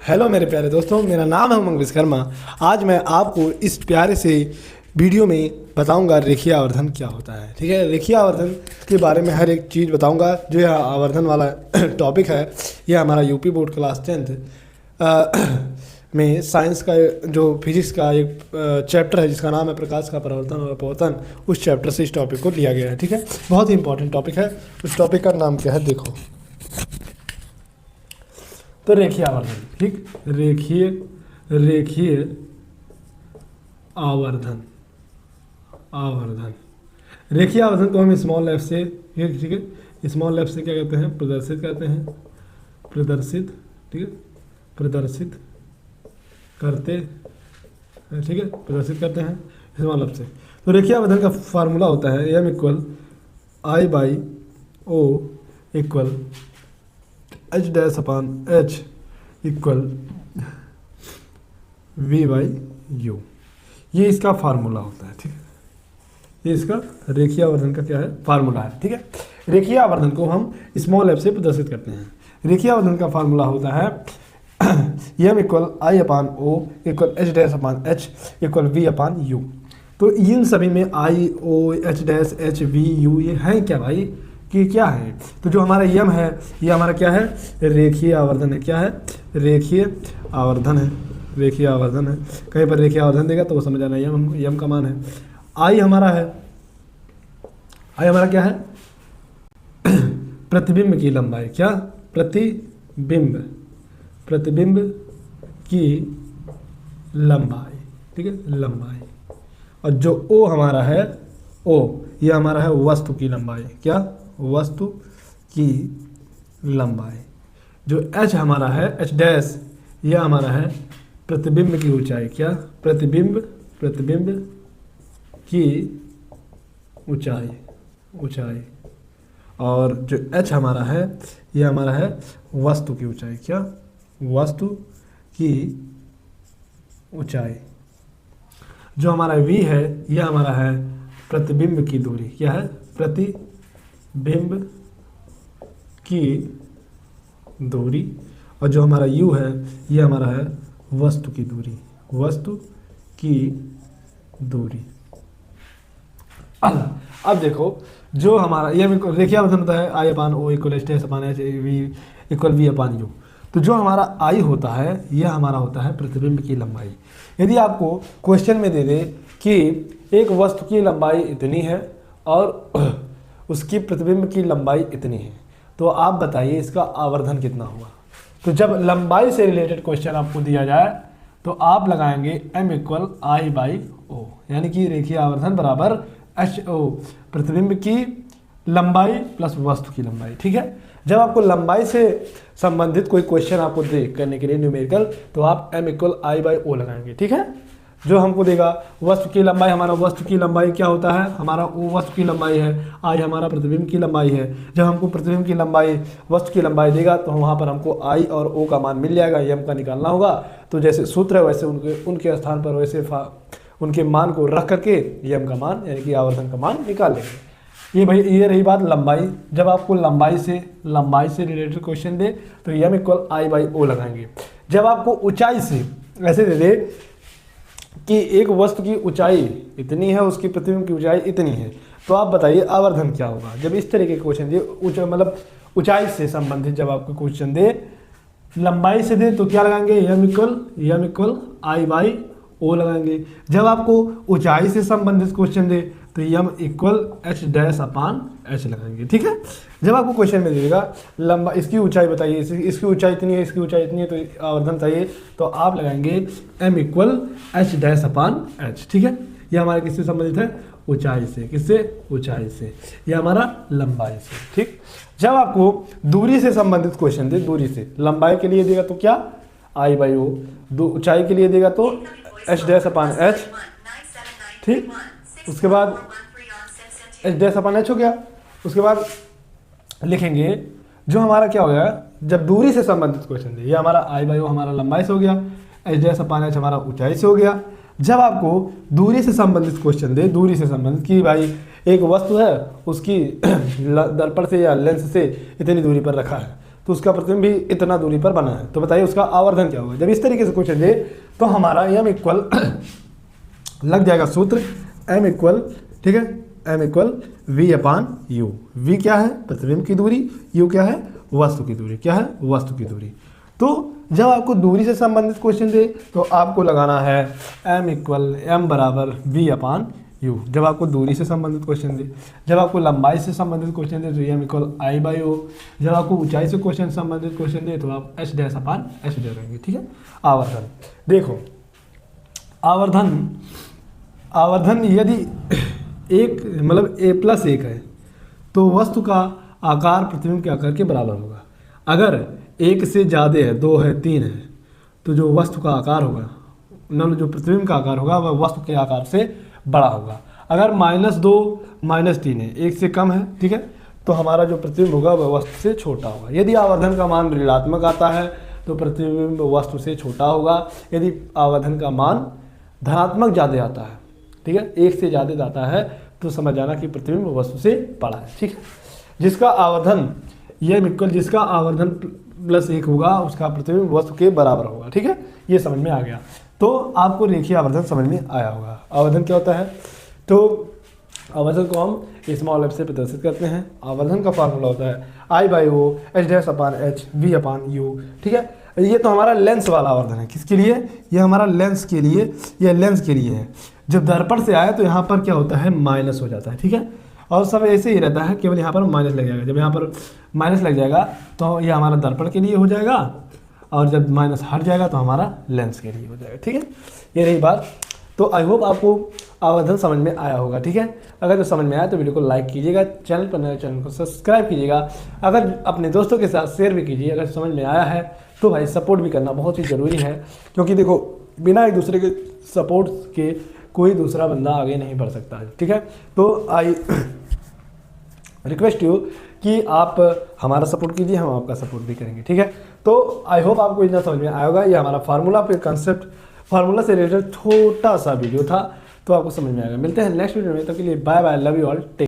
Hello मेरे प्यारे दोस्तों, मेरा नाम है उमंग विश्वकर्मा। आज मैं आपको इस प्यारे से वीडियो में बताऊंगा रेखीय आवर्धन क्या होता है। ठीक है, रेखीय आवर्धन के बारे में हर एक चीज़ बताऊंगा। जो यह आवर्धन वाला टॉपिक है, यह हमारा यूपी बोर्ड क्लास 10th में साइंस का जो फिजिक्स का एक चैप्टर है जिसका नाम है प्रकाश का परावर्तन और अपवर्तन, उस चैप्टर से इस टॉपिक को लिया गया है। ठीक है, बहुत ही इंपॉर्टेंट टॉपिक है। उस टॉपिक का नाम क्या है देखो, तो रेखीय आवर्धन। ठीक, रेखीय आवर्धन रेखीय आवर्धन को हम स्मॉल एफ से, ठीक है, स्मॉल एफ से क्या कहते हैं, प्रदर्शित करते हैं, ठीक है, प्रदर्शित करते हैं, ठीक है, प्रदर्शित करते हैं स्मॉल एफ से। तो रेखीय आवर्धन का फार्मूला होता है m equal I by O equal h dash upon h equal v by u। ये इसका फार्मूला होता है। ठीक है, ये इसका रेखीय आवर्धन का क्या है, फार्मूला है। ठीक है, रेखीय आवर्धन को हम स्मॉल एफ से प्रदर्शित करते हैं। रेखीय आवर्धन का फार्मूला होता है m equal I upon O equal h dash upon h equal v upon u। तो इन सभी में I O h dash h v u ये हैं क्या भाई, कि क्या है। तो जो हमारा यम है ये हमारा क्या है, रेखीय आवर्धन है। क्या है, रेखीय आवर्धन है। रेखीय आवर्धन है, कहीं पर रेखीय आवर्धन देगा तो वो समझ आना यम का मान है। आई हमारा है, आई हमारा क्या है, प्रतिबिंब की लंबाई। क्या, प्रतिबिंब की लंबाई। ठीक है, लंबाई। और जो ओ हमारा है, ओ ये हमारा है वस्तु की लंबाई। क्या, वस्तु की लंबाई। जो h हमारा है, h डैश, यह हमारा है प्रतिबिंब की ऊंचाई। क्या, प्रतिबिंब की ऊंचाई। और जो h हमारा है, यह हमारा है वस्तु की ऊंचाई। क्या, वस्तु की ऊंचाई। जो हमारा v है, यह हमारा है प्रतिबिंब की दूरी। क्या है, प्रतिबिंब की दूरी। और जो हमारा u है, यह हमारा है वस्तु की दूरी। अब देखो, जो हमारा यह रेखीय आवर्धन होता है I upon O equal H upon H V equal V upon U. तो जो हमारा आई होता है यह हमारा होता है प्रतिबिंब की लंबाई। यदि आपको क्वेश्चन में दे दे कि एक वस्तु की लंबाई इतनी है और उसकी प्रतिबिंब की लंबाई इतनी है, तो आप बताइए इसका आवर्धन कितना होगा। तो जब लंबाई से रिलेटेड क्वेश्चन आपको दिया जाए तो आप लगाएंगे m equal I by O, यानी कि रेखीय आवर्धन बराबर एच ओ, प्रतिबिंब की लंबाई प्लस वस्तु की लंबाई। ठीक है, जब आपको लंबाई से संबंधित कोई क्वेश्चन आपको दे करने के लिए न्यूमेरिकल, तो आप m equal I by O लगाएंगे। ठीक है, जो हमको देगा वस्तु की लंबाई, हमारा वस्तु की लंबाई क्या होता है, हमारा ओ वस्तु की लंबाई है, आज हमारा प्रतिबिंब की लंबाई है। जब हमको प्रतिबिंब की लंबाई वस्तु की लंबाई देगा तो वहाँ पर हमको आई और ओ का मान मिल जाएगा, यम का निकालना होगा। तो जैसे सूत्र है वैसे उनके स्थान पर वैसे उनके मान को रख करके यम का मान यानी कि आवर्धन का मान निकाल लेंगे। ये भाई ये रही बात लंबाई। जब आपको लंबाई से रिलेटेड क्वेश्चन दे तो M equal I by O लगाएंगे। जब आपको ऊंचाई से ऐसे दे दे कि एक वस्तु की ऊंचाई इतनी है, उसकी प्रतिबिंब की ऊंचाई इतनी है, तो आप बताइए आवर्धन क्या होगा। जब इस तरह के क्वेश्चन दे मतलब ऊंचाई से संबंधित जब आपको क्वेश्चन दे, लंबाई से दे तो क्या लगाएंगे, यम इक्वल आई बाई ओ लगाएंगे। जब आपको ऊंचाई से संबंधित क्वेश्चन दे तो M equal H dash upon H लगाएंगे। ठीक है, जब आपको क्वेश्चन में देगा लंबा इसकी ऊंचाई बताइए, इसकी ऊंचाई इतनी है, इसकी ऊंचाई इतनी है, तो आवर्धन चाहिए, तो आप लगाएंगे m equal H dash upon H. ठीक है, यह हमारे किससे संबंधित है, ऊंचाई से। किससे, ऊंचाई से। यह हमारा लंबाई से। ठीक, जब आपको दूरी से संबंधित क्वेश्चन दे, दूरी से, लंबाई के लिए देगा तो क्या, आई बाई ओ, ऊंचाई के लिए देगा तो एच डैश अपान एच। ठीक, उसके बाद एच डैश अपान एच हो गया। उसके बाद लिखेंगे जो हमारा क्या हो गया, जब दूरी से संबंधित क्वेश्चन दे, ये हमारा आई बाई ओ हमारा लंबाई से हो गया, एच डैश अपान एच हमारा ऊंचाई से हो गया। जब आपको दूरी से संबंधित क्वेश्चन दे, दूरी से संबंधित कि भाई एक वस्तु है उसकी दर्पण से या लेंस से इतनी दूरी पर रखा है, तो उसका प्रतिबिंब भी इतना दूरी पर बना है, तो बताइए उसका आवर्धन क्या होगा। जब इस तरीके से क्वेश्चन दे तो हमारा m इक्वल लग जाएगा सूत्र m इक्वल, ठीक है, m equal v upon u। v क्या है, प्रतिबिंब की दूरी, u क्या है, वस्तु की दूरी, क्या है, वस्तु की दूरी। तो जब आपको दूरी से संबंधित क्वेश्चन दे तो आपको लगाना है m इक्वल m बराबर v अपान u, जब आपको दूरी से संबंधित क्वेश्चन दे। जब आपको लंबाई से संबंधित क्वेश्चन दे तो m equal i by o। जब आपको ऊंचाई से क्वेश्चन संबंधित क्वेश्चन दे तो आप h डैश अपान h दे देंगे, ठीक है। आवर्धन देखो, आवर्धन यदि एक मतलब a+1 है तो वस्तु का आकार प्रतिबिंब के आकार के बराबर होगा। अगर 1 से ज़्यादा है, 2 है, 3 है, तो जो वस्तु का आकार होगा, मतलब जो प्रतिबिंब का आकार होगा वह वस्तु के आकार से बड़ा होगा। अगर -2 -3 है, 1 से कम है, ठीक है, तो हमारा जो प्रतिबिंब होगा वह वस्तु से छोटा होगा। यदि आवर्धन का मान ऋणात्मक आता है तो प्रतिबिंब वस्तु से छोटा होगा। यदि आवर्धन का मान धनात्मक ज़्यादा आता है, ठीक है, 1 से ज़्यादा आता है, तो समझ जाना कि प्रतिबिंब वस्तु से बड़ा है, ठीक है। जिसका आवर्धन ये इक्वल, जिसका आवर्धन +1 होगा उसका प्रतिबिंब वस्तु के बराबर होगा, ठीक है। ये समझ में आ गया, तो आपको रेखीय आवर्धन समझ में आया होगा। आवर्धन क्या होता है, तो आवर्धन को हम स्मॉल f से प्रदर्शित करते हैं। आवर्धन का फार्मूला होता है I by O h dash upon h v upon u, ठीक है। ये तो हमारा लेंस वाला आवर्धन है, किसके लिए, ये हमारा लेंस के लिए, ये लेंस के लिए है। जब दर्पण से आए तो यहाँ पर क्या होता है, माइनस हो जाता है, ठीक है। और सब ऐसे ही रहता है, केवल यहाँ पर माइनस लग जाएगा। जब यहाँ पर माइनस लग जाएगा तो ये हमारा दर्पण के लिए हो जाएगा, और जब माइनस हट जाएगा तो हमारा लेंस के लिए हो जाएगा, ठीक है। ये रही बात। तो आई होप आपको आवर्धन समझ में आया होगा, ठीक है। अगर जो समझ में आया तो वीडियो को लाइक कीजिएगा, चैनल पर नए चैनल को सब्सक्राइब कीजिएगा, अगर अपने दोस्तों के साथ शेयर भी कीजिए। अगर समझ में आया है तो भाई सपोर्ट भी करना बहुत ही ज़रूरी है, क्योंकि देखो बिना एक दूसरे के सपोर्ट के कोई दूसरा बंदा आगे नहीं बढ़ सकता है, ठीक है। तो आई रिक्वेस्ट यू कि आप हमारा सपोर्ट कीजिए, हम आपका सपोर्ट भी करेंगे, ठीक है। तो आई होप आपको इतना समझ में आया होगा। ये हमारा फार्मूला पे कंसेप्ट, फार्मूला से रिलेटेड छोटा सा वीडियो था, तो आपको समझ में आएगा। मिलते हैं नेक्स्ट वीडियो में, तब के लिए bye bye, love you all, take.